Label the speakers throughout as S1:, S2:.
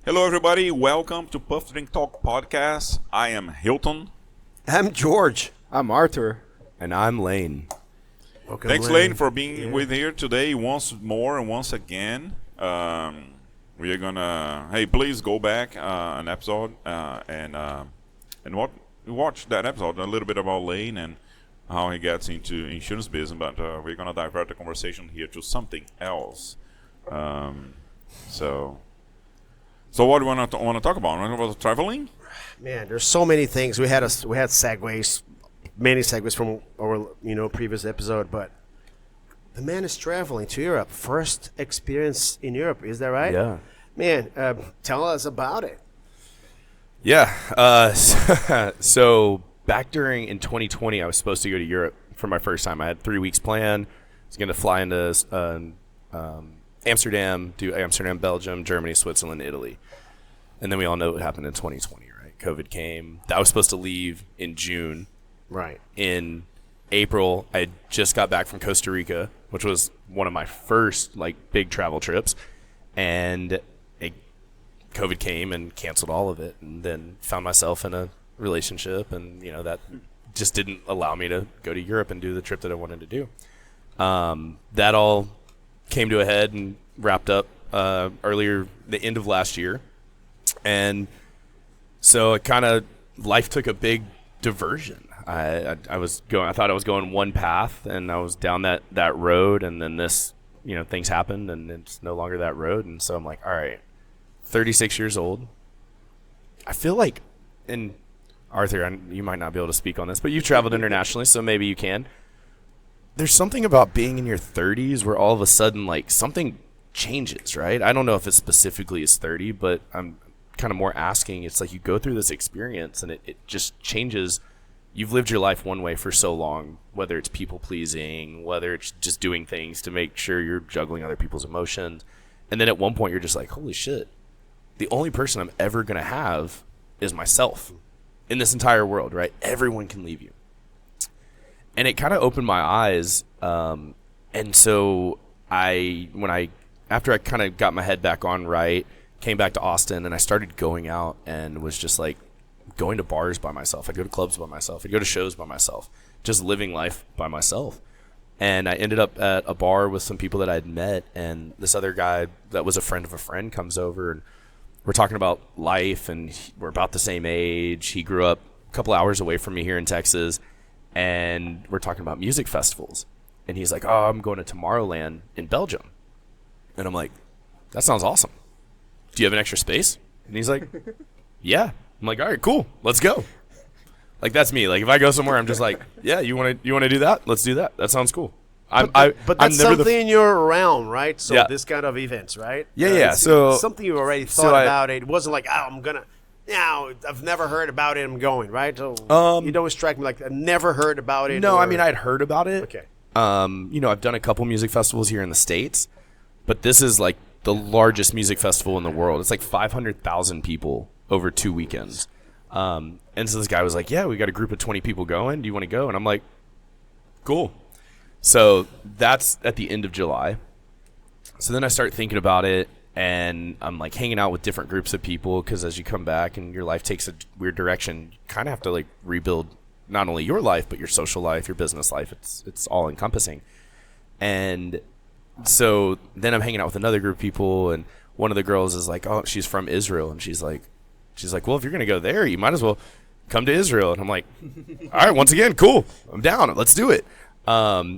S1: Hello, everybody. Welcome to Puff Drink Talk podcast. I am Hilton.
S2: I'm George.
S3: I'm Arthur. And I'm Lane.
S2: Welcome,
S1: Thanks, Lane, for being with here today once more and once again. We are gonna. Hey, please go back an episode and watch that episode a little bit about Lane and how he gets into insurance business. But we're gonna divert the conversation here to something else. So what do you want to talk about? Want to talk about traveling?
S2: Man, there's so many things. We had segues, many segues from our previous episode, but the man is traveling to Europe. First experience in Europe, is that right?
S3: Yeah.
S2: Man, tell us about it.
S3: Yeah. So back in 2020, I was supposed to go to Europe for my first time. I had 3 weeks planned. I was going to fly into Amsterdam, do Amsterdam, Belgium, Germany, Switzerland, Italy. And then we all know what happened in 2020, right? COVID came. I was supposed to leave in June.
S2: Right.
S3: In April, I just got back from Costa Rica, which was one of my first big travel trips. And COVID came and canceled all of it. And then found myself in a relationship. And, that just didn't allow me to go to Europe and do the trip that I wanted to do. That all came to a head and wrapped up earlier, the end of last year. And so life took a big diversion. I thought I was going one path, and I was down that road, and then this, things happened, and it's no longer that road. And so I'm like, all right, 36 years old. I feel like, and Arthur, you might not be able to speak on this, but you've traveled internationally, so maybe you can. There's something about being in your 30s where all of a sudden, something changes, right? I don't know if it specifically is 30, but I'm kind of more asking. It's like you go through this experience, and it just changes. You've lived your life one way for so long, whether it's people-pleasing, whether it's just doing things to make sure you're juggling other people's emotions. And then at one point, you're just like, holy shit, the only person I'm ever going to have is myself in this entire world, right? Everyone can leave you. And it kind of opened my eyes, and so after I kind of got my head back on right, came back to Austin, and I started going out and was just going to bars by myself. I'd go to clubs by myself. I'd go to shows by myself, just living life by myself. And I ended up at a bar with some people that I'd met, and this other guy that was a friend of a friend comes over, and we're talking about life, and we're about the same age. He grew up a couple hours away from me here in Texas. And we're talking about music festivals. And he's like, oh, I'm going to Tomorrowland in Belgium. And I'm like, that sounds awesome. Do you have an extra space? And he's like, yeah. I'm like, all right, cool. Let's go. That's me. If I go somewhere, I'm just like, yeah, you want to do that? Let's do that. That sounds cool.
S2: But that's something in your realm, right? So this kind of events, right?
S3: Yeah. So
S2: something you already thought about it. It wasn't like, oh, I'm going to. Now, I've never heard about it. I'm going, right? So you don't strike me like I never heard about it.
S3: No, I mean, I'd heard about it.
S2: Okay.
S3: I've done a couple music festivals here in the States, but this is the largest music festival in the world. It's 500,000 people over 2 weekends. And so this guy was like, yeah, we got a group of 20 people going. Do you want to go? And I'm like, cool. So that's at the end of July. So then I start thinking about it. And I'm hanging out with different groups of people because as you come back and your life takes a weird direction, you kind of have to rebuild not only your life, but your social life, your business life. It's all encompassing. And so then I'm hanging out with another group of people, and one of the girls is like, oh, she's from Israel. And she's like, well, if you're going to go there, you might as well come to Israel. And I'm like, all right, once again, cool. I'm down. Let's do it.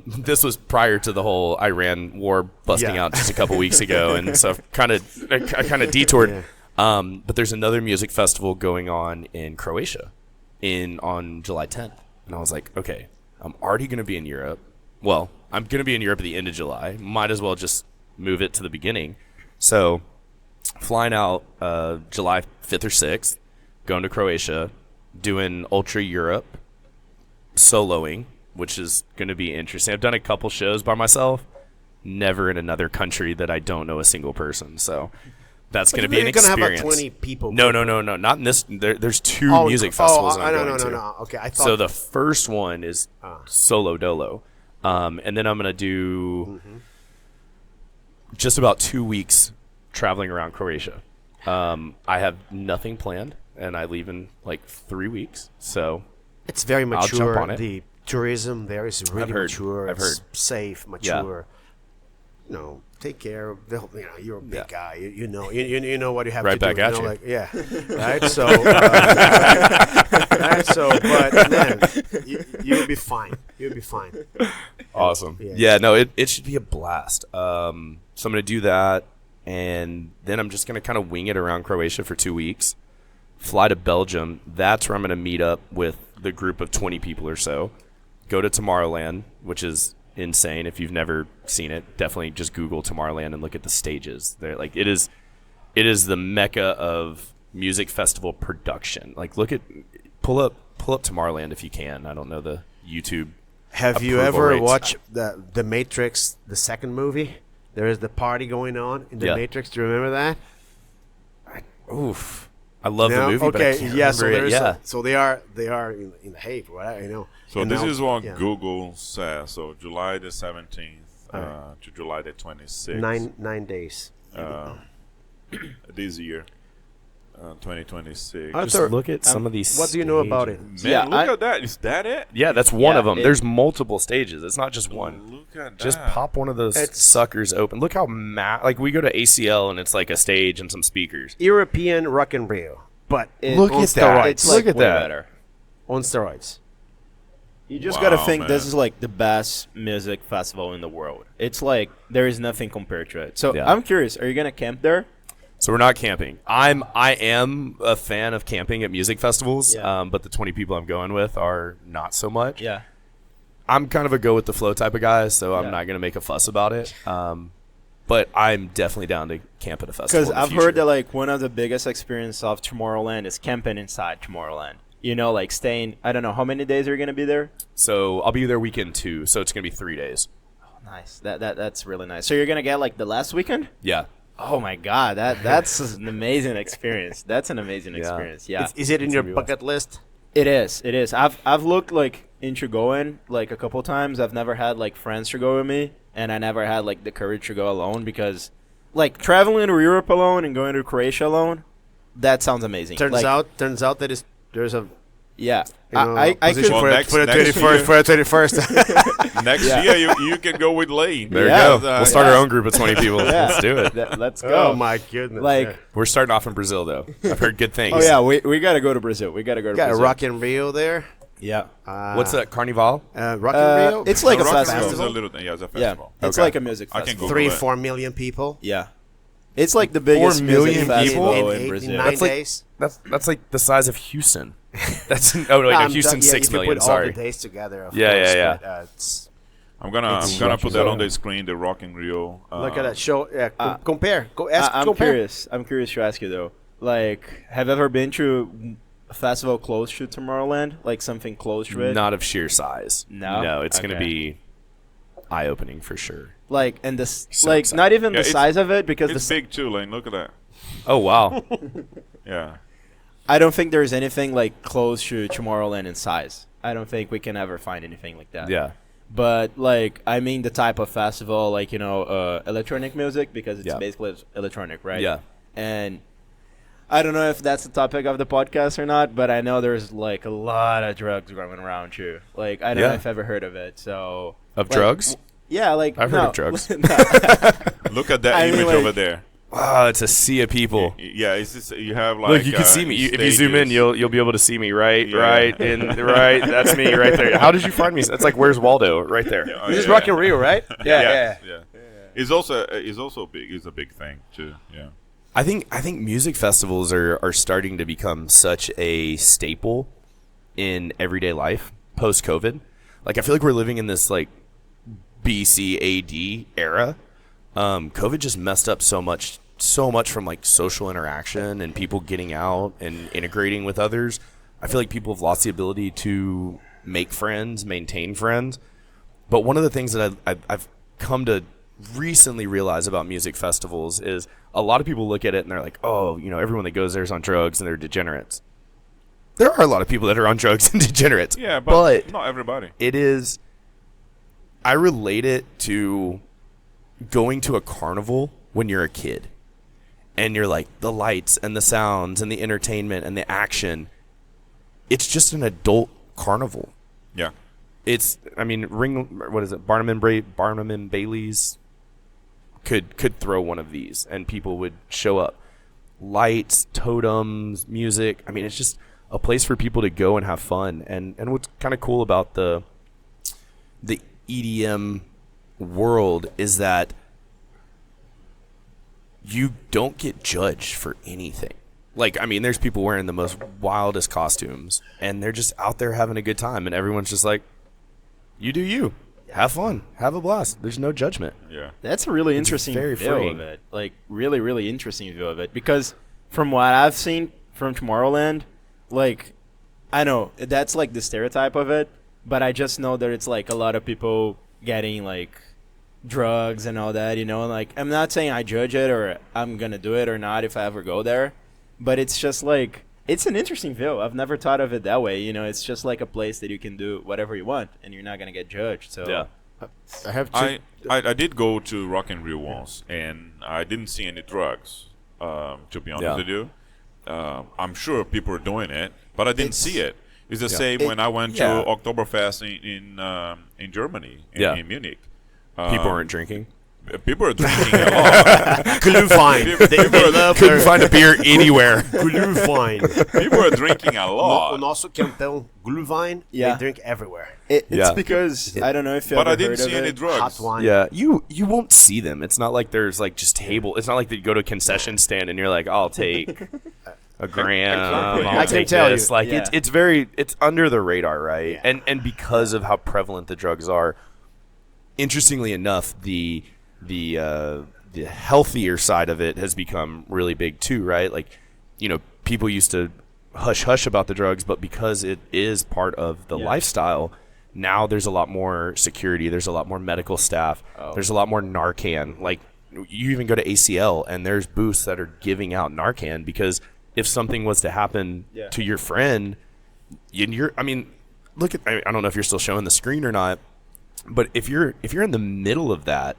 S3: This was prior to the whole Iran war busting out just a couple weeks ago, and so I kind of detoured. Yeah. But there's another music festival going on in Croatia on July 10th, and I was like, okay, I'm already going to be in Europe. Well, I'm going to be in Europe at the end of July. Might as well just move it to the beginning. So flying out July 5th or 6th, going to Croatia, doing Ultra Europe, soloing, which is going to be interesting. I've done a couple shows by myself, never in another country that I don't know a single person. So that's going to be an experience. You're going to have 20
S2: people.
S3: No, not in this. There's two music festivals I'm going to.
S2: No. Okay, I thought.
S3: So the first one is solo dolo, and then I'm going to do just about 2 weeks traveling around Croatia. I have nothing planned, and I leave in like 3 weeks. So
S2: It's very
S3: I'll jump
S2: mature.
S3: on it.
S2: The tourism there is really
S3: heard.
S2: mature.
S3: I've
S2: It's
S3: heard.
S2: safe, mature. You know, take care of the. You know, you're a big guy. You know, you know what you have
S3: Right
S2: to
S3: back
S2: do.
S3: at
S2: you know,
S3: you.
S2: like right. So, right. So, but man, you'll be fine. You'll be fine.
S3: awesome.
S2: Yeah.
S3: Yeah, no, it should be a blast. So I'm gonna do that, and then I'm just gonna kind of wing it around Croatia for 2 weeks. Fly to Belgium. That's where I'm gonna meet up with the group of 20 people or so. Go to Tomorrowland, which is insane. If you've never seen it, definitely just Google Tomorrowland and look at the stages. They're like it is the mecca of music festival production. Like pull up Tomorrowland if you can. I don't know the YouTube.
S2: Have you
S3: approval
S2: ever
S3: rates.
S2: watched the Matrix, the second movie? There is the party going on in the
S3: Yeah.
S2: Matrix. Do you remember that?
S3: Oof. I love
S2: No?
S3: the movie, but I
S2: Okay,
S3: can't
S2: yeah. So
S3: remember it.
S2: there's
S3: Yeah.
S2: so they are in the Hague, right? You know.
S1: So
S2: And
S1: this
S2: now-
S1: is what
S2: yeah.
S1: Google says. So July the 17th to July the 26th.
S2: 9 days.
S1: This year, 2026.
S3: Just look at some of these.
S2: What do you know about it?
S1: Man,
S4: Yeah,
S1: look at that. Is that it?
S3: Yeah, that's one
S4: Yeah,
S3: of them.
S4: it-
S3: There's multiple stages. It's not just one.
S1: Look at that.
S3: Just pop one of those
S2: It's-
S3: suckers open. Look how like we go to ACL and it's like a stage and some speakers.
S2: European Rock in Rio, but
S3: Look
S2: on
S3: at that.
S2: steroids.
S4: It's
S3: Look
S4: like
S3: at
S4: way
S3: that.
S4: better.
S2: On steroids.
S4: You just
S1: Wow,
S4: gotta think this
S1: man.
S4: is like the best music festival in the world. It's like there is nothing compared to it. So
S3: Yeah.
S4: I'm curious, are you gonna camp there?
S3: So we're not camping. I am a fan of camping at music festivals,
S4: Yeah.
S3: but the 20 people I'm going with are not so much.
S4: Yeah.
S3: I'm kind of a go with the flow type of guy, so I'm
S4: Yeah.
S3: not going to make a fuss about it. But I'm definitely down to camp at a festival.
S4: Because
S3: in the
S4: I've
S3: future.
S4: heard that like one of the biggest experience of Tomorrowland is camping inside Tomorrowland. You know, like staying. I don't know how many days are you gonna be there.
S3: So I'll be there weekend 2, so it's going to be 3 days.
S4: Nice. That's really nice. So you're gonna get like the last weekend?
S3: Yeah.
S4: Oh my god, that's an amazing experience. That's an amazing
S3: Yeah.
S4: experience. Yeah.
S2: Is it in
S3: It's
S2: your
S3: gonna be
S2: bucket list?
S4: It is. It is. I've looked like into going like a couple times. I've never had like friends to go with me, and I never had like the courage to go alone because, like, traveling to Europe alone and going to Croatia alone, that sounds amazing.
S2: Turns
S4: Like,
S2: out that there's a
S4: yeah.
S2: you know,
S4: I
S2: position
S4: could.
S1: Well,
S2: for,
S1: next-
S2: for the
S1: next
S2: 21st.
S1: year-
S2: For the 21st.
S1: Next
S4: Yeah.
S1: year, you can go with Lane.
S3: There
S4: Yeah.
S3: you go. We'll start our own group of 20 people.
S4: Yeah.
S3: Let's do it.
S4: Let's go.
S2: Oh my goodness!
S4: Like,
S2: yeah.
S3: We're starting off in Brazil, though. I've heard good things.
S4: oh yeah, we gotta go to Brazil. We gotta go to
S2: got a
S4: Brazil.
S2: Rock in Rio there.
S4: Yeah.
S3: What's that, Carnival?
S2: Rock in Rio.
S4: It's like a
S1: Rock
S4: festival.
S1: is a little thing. Yeah, it's a
S4: Yeah.
S1: festival.
S4: It's
S3: Okay.
S4: like a music
S1: I can
S4: festival.
S1: go.
S2: 3-4 million people.
S4: Yeah. It's like the biggest
S3: million
S4: music
S3: people?
S4: festival
S2: in
S4: in
S2: 8
S4: Brazil.
S2: 9
S3: That's like-
S2: days.
S3: That's like the size of Houston. That's no, wait, no, Houston's 6
S2: if you
S3: million.
S2: put all
S3: Sorry.
S2: the days together. Of
S3: Yeah,
S2: course,
S3: yeah,
S2: but, it's,
S1: I'm gonna put that on the screen. The Rock in Rio.
S2: look at that show. Yeah, compare. Go ask.
S4: I'm
S2: compare.
S4: curious. I'm curious to ask you though. Like, have you ever been to a festival close to Tomorrowland? Like something close to it?
S3: Not of sheer size.
S4: No?
S3: No, it's going to
S4: Okay.
S3: be eye-opening for sure.
S4: Like, and this,
S3: So
S4: like,
S3: excited.
S4: not even
S1: Yeah,
S4: the
S1: it's-
S4: size of it because
S1: It's
S4: the,
S1: big too, Lane. Look at that.
S3: Oh, wow.
S1: Yeah.
S4: I don't think there's anything like close to Tomorrowland in size. I don't think we can ever find anything like that.
S3: Yeah.
S4: But like, I mean, the type of festival, like, you know, electronic music, because it's
S3: Yeah.
S4: basically electronic, right?
S3: Yeah.
S4: And I don't know if that's the topic of the podcast or not, but I know there's like a lot of drugs going around too. Like, I don't know
S3: Yeah.
S4: if I've ever heard of it. So
S3: Of
S4: like,
S3: drugs?
S4: yeah, like
S3: I've heard
S4: no.
S3: of drugs.
S1: Look at that
S4: I mean,
S1: image
S4: like-
S1: over there.
S3: Wow, it's a sea of people.
S1: Yeah, it's just, you have like.
S3: Look, you can see me. If you zoom in,
S1: stages.
S3: you'll be able to see me. Right,
S1: Yeah.
S3: right, and right. That's me right there. How did you find me? It's like, where's Waldo? Right there.
S1: Oh,
S2: This is
S1: yeah.
S2: Rock in Rio, right?
S1: Yeah. It's also big. It's a big thing too. Yeah.
S3: I think music festivals are starting to become such a staple in everyday life post COVID. Like, I feel like we're living in this like BC AD era. COVID just messed up so much from like social interaction and people getting out and integrating with others. I feel like people have lost the ability to make friends, maintain friends. But one of the things that I've come to recently realize about music festivals is a lot of people look at it and they're like, oh, you know, everyone that goes there is on drugs and they're degenerates. There are a lot of people that are on drugs and degenerates.
S1: Yeah, but not everybody.
S3: It is, I relate it to going to a carnival when you're a kid and you're like the lights and the sounds and the entertainment and the action. It's just an adult carnival.
S1: Yeah.
S3: It's, I mean, what is it? Barnum and Bailey's could throw one of these, and people would show up. Lights, totems, music. I mean, it's just a place for people to go and have fun. And what's kind of cool about the EDM world is that you don't get judged for anything. Like, I mean, there's people wearing the most wildest costumes, and they're just out there having a good time, and everyone's just like, you do you. Have fun. Have a blast. There's no judgment.
S1: Yeah.
S4: That's a really interesting
S3: very
S4: view
S3: freeing.
S4: of it. Like, really, really interesting view of it. Because from what I've seen from Tomorrowland, like, I know that's like the stereotype of it, but I just know that it's like a lot of people getting like drugs and all that, you know? Like, I'm not saying I judge it or I'm going to do it or not if I ever go there, but it's just like, it's an interesting view. I've never thought of it that way. You know, it's just like a place that you can do whatever you want and you're not going to get judged. So
S3: Yeah.
S2: I have two.
S1: I did go to Rock in Rio once, and I didn't see any drugs. To be honest
S3: Yeah.
S1: with you, I'm sure people are doing it, but I didn't see it. It's the same when I went to
S3: Yeah.
S1: Oktoberfest in Germany, in Munich.
S3: People weren't drinking.
S1: People are drinking a lot.
S2: Glühwein. They love
S3: Couldn't
S2: their
S3: find a beer anywhere.
S2: Glühwein.
S1: People are drinking a
S2: O
S1: lot.
S2: nosso cantão Glühwein,
S4: Yeah.
S2: they drink everywhere.
S4: it's
S3: Yeah.
S4: because, I don't know if you
S1: But
S4: ever
S1: I didn't
S4: heard
S1: see
S4: of
S1: any
S4: it.
S1: drugs.
S2: Hot wine.
S3: Yeah, you won't see them. It's not like there's like just table. It's not like that you go to a concession stand and you're like, I'll take a gram.
S1: Exactly.
S3: I'll
S1: I
S2: can
S3: take
S2: tell
S3: this.
S2: you.
S3: Like
S4: Yeah.
S3: it's under the radar, right?
S2: Yeah.
S3: And because of how prevalent the drugs are, interestingly enough, the healthier side of it has become really big too, right? Like, you know, people used to hush about the drugs, but because it is part of the lifestyle, now there's a lot more security. There's a lot more medical staff. There's a lot more Narcan. Like, you even go to ACL and there's booths that are giving out Narcan because if something was to happen to your friend, I mean, look at, I don't know if you're still showing the screen or not, but if you're in the middle of that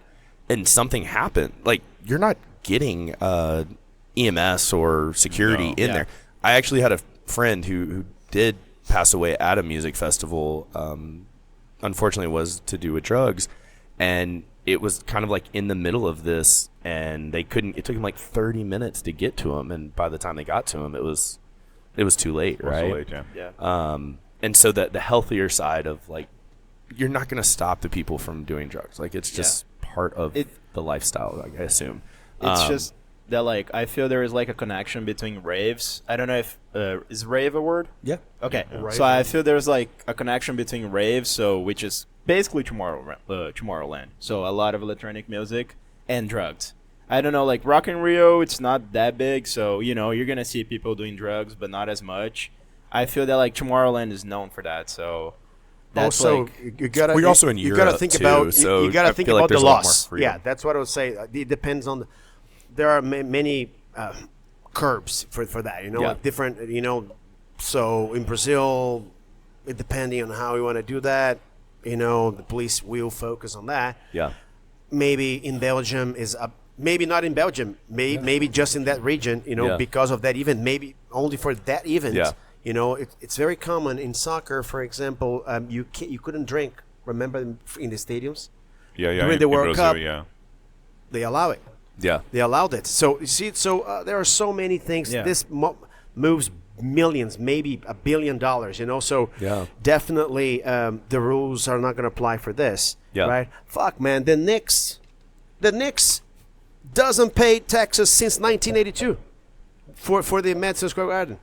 S3: and something happened, like, you're not getting EMS or security in there. I actually had a friend who did pass away at a music festival. Unfortunately, was to do with drugs, and it was kind of like in the middle of this, and they couldn't. It took him like 30 minutes to get to him, and by the time they got to him, it was too late,
S1: It was
S3: right?
S1: so late, yeah.
S3: And so that the healthier side of, like, you're not going to stop the people from doing drugs. Like, it's just part of the lifestyle, like, I assume.
S4: It's just that, like, I feel there is like a connection between raves. I don't know if is rave a word?
S3: Yeah.
S4: Okay,
S2: Rave.
S4: so I feel there's like a connection between raves, so which is basically Tomorrowland. So a lot of electronic music and drugs. I don't know, like Rock in Rio, it's not that big, so you know you're gonna see people doing drugs, but not as much. I feel that like Tomorrowland is known for that, so that's
S2: Also,
S4: like
S2: you gotta.
S3: We're also in
S2: you gotta
S3: Europe,
S2: think
S3: too,
S2: about.
S3: so
S2: you gotta
S3: I
S2: think
S3: feel like
S2: about the
S3: there's a lot more
S2: loss.
S3: freedom.
S2: Yeah, that's what I would say. It depends on. There are many curbs for that. You know,
S3: Yeah.
S2: like different. You know, so in Brazil, depending on how you want to do that, you know, the police will focus on that.
S3: Yeah.
S2: Maybe in Belgium is up. Maybe not in Belgium. Maybe just in that region. You know,
S3: Yeah.
S2: because of that event. Maybe only for that event.
S3: Yeah.
S2: You know, it's very common in soccer, for example. You couldn't drink. Remember in the stadiums,
S1: Yeah,
S2: During
S1: in,
S2: the
S1: in
S2: World
S1: Brazil,
S2: Cup.
S1: yeah.
S2: they allow it.
S3: Yeah.
S2: They allowed it. So you see, there are so many things.
S4: Yeah.
S2: This moves millions, maybe $1 billion. You know, so
S3: Yeah.
S2: definitely the rules are not going to apply for this.
S3: Yeah.
S2: Right? Fuck, man. The Knicks doesn't pay taxes since 1982 for the Madison Square Garden.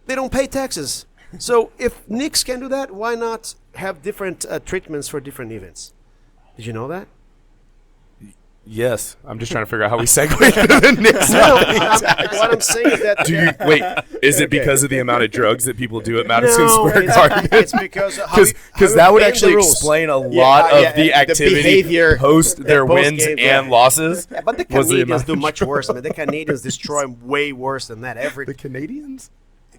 S2: They don't pay taxes. So if Knicks can do that, why not have different treatments for different events? Did you know that?
S3: Yes. I'm just trying to figure out how we segue to the Knicks.
S2: What I'm saying is that.
S3: Wait, is it because of the amount of drugs that people do at Madison Square
S2: it's,
S3: Garden?
S2: it's because of how you
S3: that would
S2: bend
S3: actually
S2: the rules.
S3: explain a
S2: Yeah,
S3: lot
S2: yeah,
S3: of the
S2: and
S3: activity
S2: behavior
S3: post their
S2: post
S3: wins
S2: game,
S3: and
S2: yeah.
S3: losses.
S2: Yeah, but the
S3: was the
S2: Canadians
S3: amount
S2: do
S3: of
S2: much worse. I mean, the Canadians destroy way worse than that.
S3: The Canadians?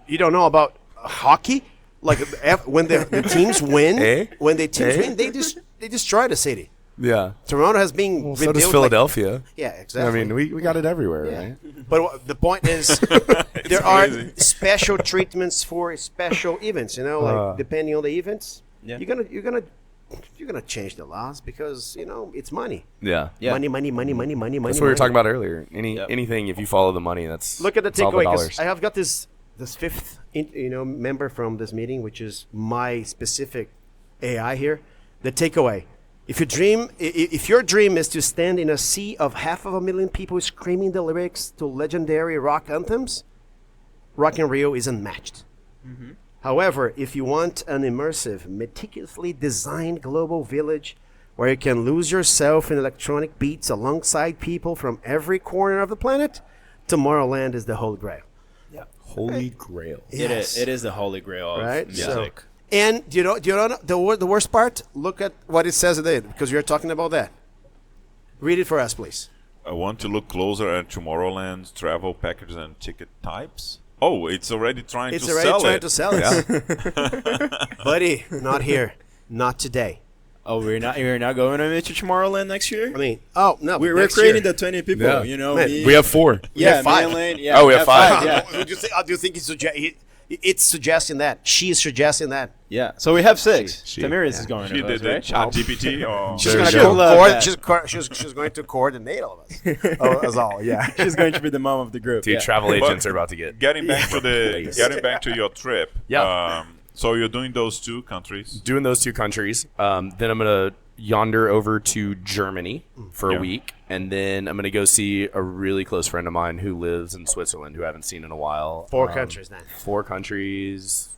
S2: You don't know about hockey? Like when the teams win,
S3: Eh?
S2: when the teams
S3: Eh?
S2: win, they destroy the city.
S3: Yeah.
S2: Toronto has been
S3: Well, so
S2: rebuilt.
S3: does
S2: like-
S3: Philadelphia.
S2: yeah, exactly.
S3: I mean, we got it everywhere, right?
S2: But the point is, there are
S1: amazing.
S2: special treatments for special events. You know, like depending on the events,
S4: Yeah.
S2: you're gonna change the laws because it's money.
S3: Yeah.
S4: Yeah.
S2: Money.
S3: That's what we were talking about earlier. Anything, if you follow the money, that's
S2: Look at the
S3: it's all
S2: takeaway. 'Cause
S3: dollars.
S2: I have got this fifth member from this meeting, which is my specific AI here. The takeaway: if your dream is to stand in a sea of 500,000 people screaming the lyrics to legendary rock anthems, Rock in Rio isn't matched. However, if you want an immersive, meticulously designed global village where you can lose yourself in electronic beats alongside people from every corner of the planet, Tomorrowland is the holy grail.
S3: Holy Grail.
S2: Yes.
S4: It is the holy grail of
S2: Right?
S4: music.
S2: And do you know the worst part? Look at what it says today, because you're talking about that. Read it for us, please.
S1: I want to look closer at Tomorrowland's travel packages and ticket types. Oh, it's already trying
S2: It's
S1: to
S2: already
S1: sell
S2: trying
S1: it.
S2: to sell it. Buddy, not here. Not today.
S4: Oh, we're not going to Tomorrowland next year.
S2: I mean, oh, no.
S4: We're
S2: next
S4: creating
S2: year.
S4: the 20 people.
S3: Yeah.
S4: You know,
S2: Man,
S4: me,
S3: We have 4.
S4: yeah,
S2: have five.
S4: me and Lane, yeah.
S3: Oh, we have 5.
S4: Yeah.
S2: Do you think it's suggesting that? She's suggesting that.
S4: Yeah. So we have 6.
S3: She-
S4: Tamiris is going
S1: She
S4: to
S1: did
S4: us,
S1: the
S4: right?
S1: chat GPT or
S2: She's
S3: There
S2: going
S3: you
S2: to
S3: go.
S4: Love that.
S2: she's going to coordinate all of us. That's all. Yeah.
S4: She's going to be the mom of the group.
S3: Dude,
S4: yeah.
S3: travel agents are about to get.
S1: getting back to your trip.
S3: Yeah.
S1: So you're doing those 2 countries.
S3: Doing those 2 countries. Then I'm going to yonder over to Germany for
S1: Yeah.
S3: a week. And then I'm going to go see a really close friend of mine who lives in Switzerland who I haven't seen in a while.
S2: 4 countries then.
S3: 4 countries,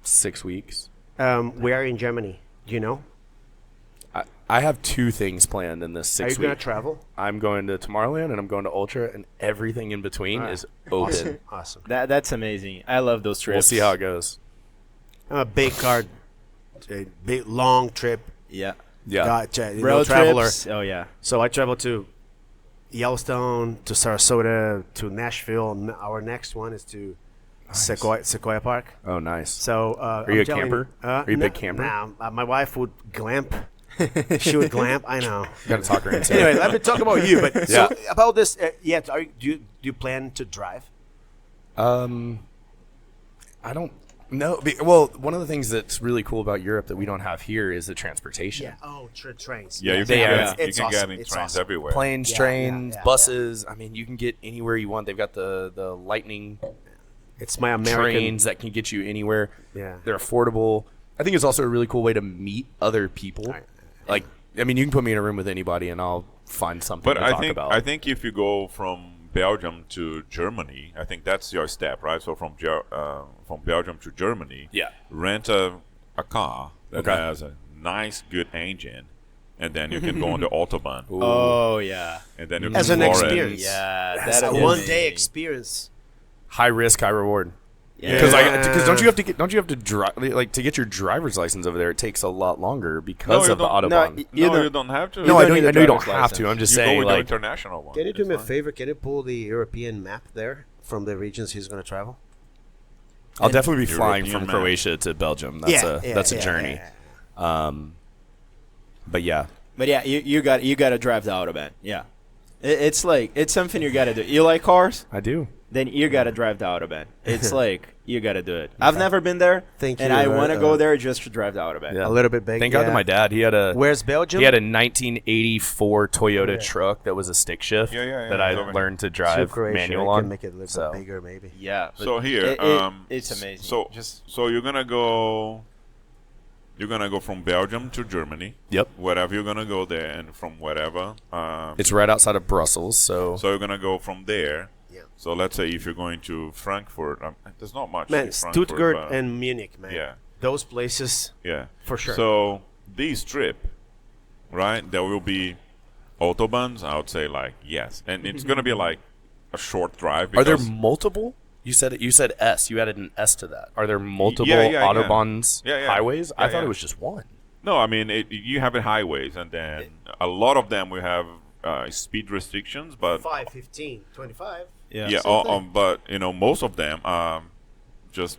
S3: 6 weeks.
S2: Where in Germany? Do you know?
S3: I have 2 things planned in this 6
S2: Are you
S3: weeks.
S2: going to travel?
S3: I'm going to Tomorrowland and I'm going to Ultra, and everything in between is open.
S2: Awesome.
S4: That's amazing. I love those trips.
S3: We'll see how it goes.
S2: I'm a big big long trip.
S4: Yeah.
S3: Yeah.
S4: Road
S2: traveler.
S4: trips. Oh yeah.
S2: So I travel to Yellowstone, to Sarasota, to Nashville. Our next one is to Sequoia Park.
S3: Oh, nice.
S2: So
S3: Are you a camper? Are you a big camper?
S2: Nah, my wife would glamp. She would glamp. I know.
S3: Got to talk her into it.
S2: Anyway, let me talk about you. But so
S3: Yeah.
S2: about this, do you plan to drive?
S3: I don't know. Well, one of the things that's really cool about Europe that we don't have here is the transportation.
S2: Oh, trains.
S1: Yeah, you
S3: They
S1: can,
S3: are-
S1: get, you
S2: it's
S1: can
S2: awesome.
S1: get in
S2: It's
S1: trains
S2: awesome.
S1: everywhere.
S3: Planes,
S2: Yeah,
S3: trains,
S2: yeah,
S3: buses. I mean, you can get anywhere you want. They've got the lightning
S2: It's my American.
S3: trains that can get you anywhere.
S2: Yeah.
S3: They're affordable. I think it's also a really cool way to meet other people. Like, I mean, you can put me in a room with anybody and I'll find something
S1: But
S3: to talk about.
S1: I think if you go from Belgium to Germany, I think that's your step, right? So from Belgium to Germany,
S3: Yeah.
S1: rent a car that
S3: Okay.
S1: has a nice, good engine, and then you can go on the autobahn,
S4: Oh yeah.
S1: and then you
S2: As
S1: can
S2: an
S1: explore it.
S2: experience.
S4: Yeah.
S2: That's a
S4: that'd be
S2: one-day
S4: amazing.
S2: experience.
S3: High risk, high reward.
S4: Yeah.
S3: Because don't you have to drive, like, to get your driver's license over there? It takes a lot longer because
S1: you
S3: of the
S1: don't.
S3: autobahn.
S1: You don't have to.
S3: No, I
S4: don't need a
S3: know you don't
S4: driver's
S3: have to.
S4: license.
S3: I'm just
S1: you go
S3: saying,
S1: with the
S3: like,
S1: international one.
S2: Can you do
S1: It's
S2: me a
S1: fine.
S2: favor? Can you pull the European map there from the regions he's going to travel?
S3: I'll definitely be
S1: European
S3: flying from
S1: map.
S3: Croatia to Belgium. That's a
S2: yeah,
S3: journey.
S2: yeah.
S3: But yeah,
S4: But yeah, you got to drive the autobahn. Yeah. It's like it's something you got to do. You like cars?
S3: I do.
S4: Then you got to drive the autobahn. It's like you got to do it. I've never been there,
S2: Thank
S4: and
S2: you,
S4: I want to go
S2: uh,
S4: there just to drive the autobahn.
S3: Yeah.
S2: A little bit big.
S3: Thank God to my dad. He had a
S2: Where's Belgium?
S3: He had a 1984 Toyota truck that was a stick shift
S1: Yeah,
S3: that
S1: it's
S3: I
S1: over
S3: learned to
S2: To
S3: drive
S2: Croatia.
S3: manual
S2: I
S3: on.
S2: can make it a little
S3: So-
S2: bit bigger, maybe.
S4: Yeah. but
S1: So here,
S4: it's amazing.
S1: So you're gonna go. You're gonna go from Belgium to Germany.
S3: Yep.
S1: Wherever you're gonna go there, and from wherever.
S3: It's right outside of Brussels, so
S1: So you're gonna go from there.
S2: Yeah.
S1: So let's say if you're going to Frankfurt, there's not much.
S2: Man,
S1: in Frankfurt,
S2: Stuttgart
S1: but-
S2: and Munich, man.
S1: yeah,
S2: Those places,
S1: yeah,
S2: for sure.
S1: So this trip, right? There will be autobahns. I would say like yes, and it's gonna be like a short drive.
S3: are there
S1: because-
S3: multiple? You said S. You added an S to that. Are there multiple
S1: yeah.
S3: autobahns,
S1: Yeah, yeah.
S3: highways? I
S1: Yeah,
S3: thought
S1: yeah.
S3: it was just one.
S1: No, I mean you have highways, and then a lot of them will have speed restrictions, but
S2: 5, 15, 25.
S1: yeah,
S2: same thing.
S1: but most of them just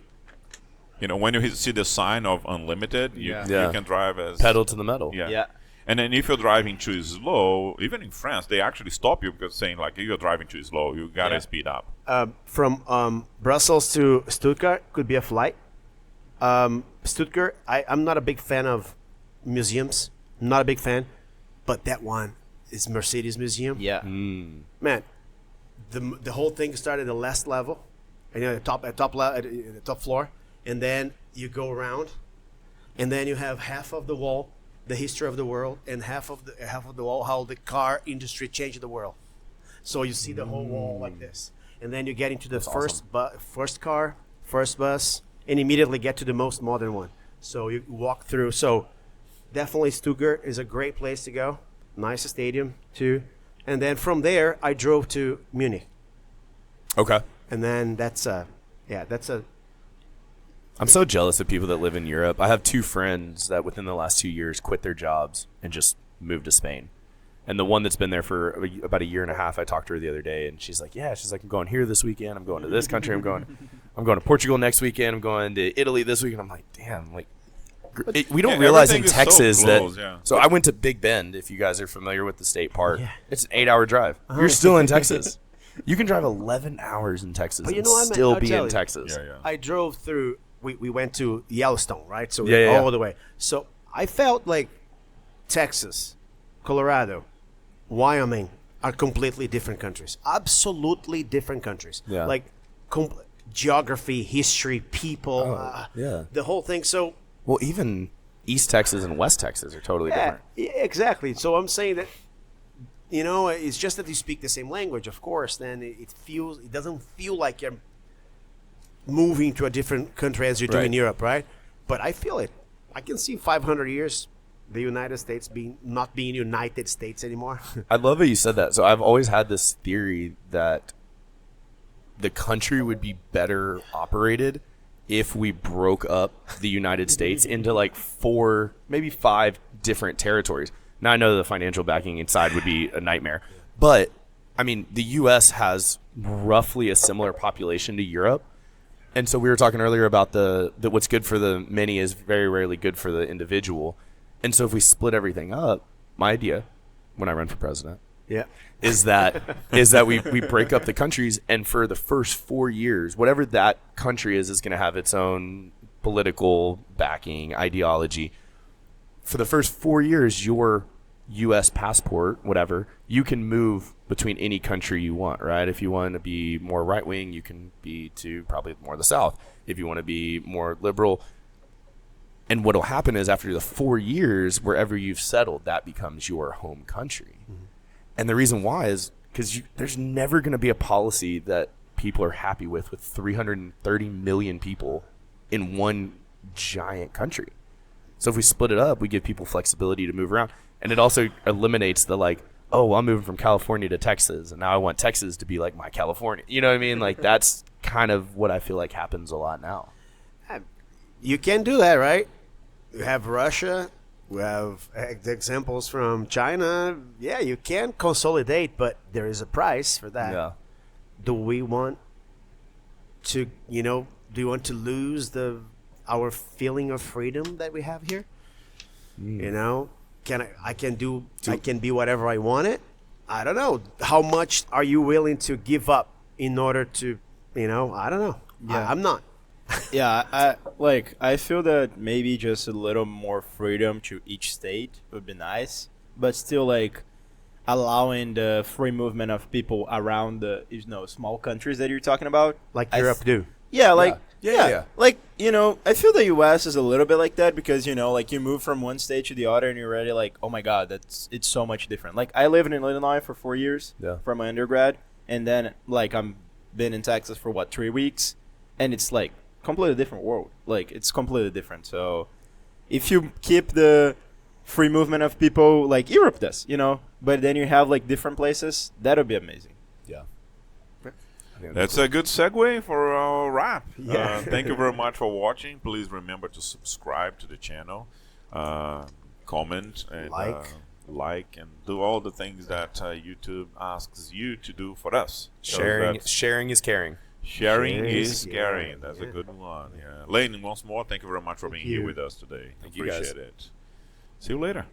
S1: when you see the sign of unlimited, you
S4: Yeah.
S3: Yeah.
S1: can drive as
S3: Pedal to the metal.
S1: Yeah.
S4: Yeah.
S1: And then if you're driving too slow, even in France, they actually stop you because saying like, if you're driving too slow, you gotta speed up.
S2: From Brussels to Stuttgart could be a flight. Stuttgart, I'm not a big fan of museums. I'm not a big fan, but that one is Mercedes Museum.
S4: Yeah.
S2: Man, the whole thing started at the last level, and at the top floor, and then you go around, and then you have half of the wall, the history of the world, and half of the wall, how the car industry changed the world. So you see the whole wall like this, and then you get into the first bus, and immediately get to the most modern one. So you walk through. So definitely Stuttgart is a great place to go. Nice stadium too. And then from there, I drove to Munich.
S3: Okay.
S2: And then
S3: I'm so jealous of people that live in Europe. I have 2 friends that within the last 2 years quit their jobs and just moved to Spain. And the one that's been there for about a year and a half, I talked to her the other day, and she's like, I'm going here this weekend. I'm going to this country. I'm going to Portugal next weekend. I'm going to Italy this weekend. I'm like, damn, like we don't realize in Texas So I went to Big Bend. If you guys are familiar with the state park, it's an 8-hour drive. You're still in Texas. You can drive 11 hours in Texas and still be in Texas.
S2: I drove through. We went to Yellowstone, right? So all the way. So I felt like Texas, Colorado, Wyoming are completely different countries. Absolutely different countries.
S3: Yeah.
S2: Like geography, history, people, the whole thing. So
S3: well, even East Texas and West Texas are totally different.
S2: Exactly. So I'm saying that, it's just that you speak the same language, of course. Then it doesn't feel like you're moving to a different country as you do in Europe, right? But I feel it. I can see 500 years the United States not being United States anymore.
S3: I love how you said that. So I've always had this theory that the country would be better operated if we broke up the United States into like 4, maybe 5 different territories. Now I know the financial backing inside would be a nightmare, but I mean, the U.S. has roughly a similar population to Europe. And so we were talking earlier about the what's good for the many is very rarely good for the individual. And so if we split everything up, my idea when I run for president is that we break up the countries, and for the first 4 years, whatever that country is going to have its own political backing, ideology. For the first 4 years, your U.S. passport, whatever, you can move between any country you want, right? If you want to be more right-wing, you can be to probably more the South. If you want to be more liberal. And what will happen is after the 4 years, wherever you've settled, that becomes your home country. Mm-hmm. And the reason why is because there's never going to be a policy that people are happy with 330 million people in one giant country. So if we split it up, we give people flexibility to move around. And it also eliminates the I'm moving from California to Texas, and now I want Texas to be like my California. You know what I mean? Like, that's kind of what I feel like happens a lot now.
S2: You can do that, right? You have Russia. We have examples from China. Yeah, you can consolidate, but there is a price for that.
S3: Yeah.
S2: Do we want to, do you want to lose our feeling of freedom that we have here? I can be whatever I want it. I don't know. How much are you willing to give up in order to, I don't know.
S4: Yeah.
S2: I'm not.
S4: I feel that maybe just a little more freedom to each state would be nice, but still allowing the free movement of people around the small countries that you're talking about,
S2: like Europe do.
S4: Yeah,
S3: Yeah.
S4: I feel the U.S. is a little bit like that because, you move from one state to the other and you're already like, oh my God, it's so much different. Like, I lived in Illinois for 4 years for my undergrad, and then, I'm been in Texas for, 3 weeks, and it's, completely different world. It's completely different. So, if you keep the free movement of people like Europe does, but then you have, different places, that would be amazing.
S3: Yeah.
S1: That's a good segue for our wrap.
S2: Yeah.
S1: Thank you very much for watching. Please remember to subscribe to the channel, comment, and like, and do all the things that YouTube asks you to do for us.
S3: Sharing is caring.
S1: Sharing is caring. That's a good one. Yeah. Lane, once more, thank you very much for being here with us today.
S3: Thank you, guys.
S1: Appreciate it. See you later.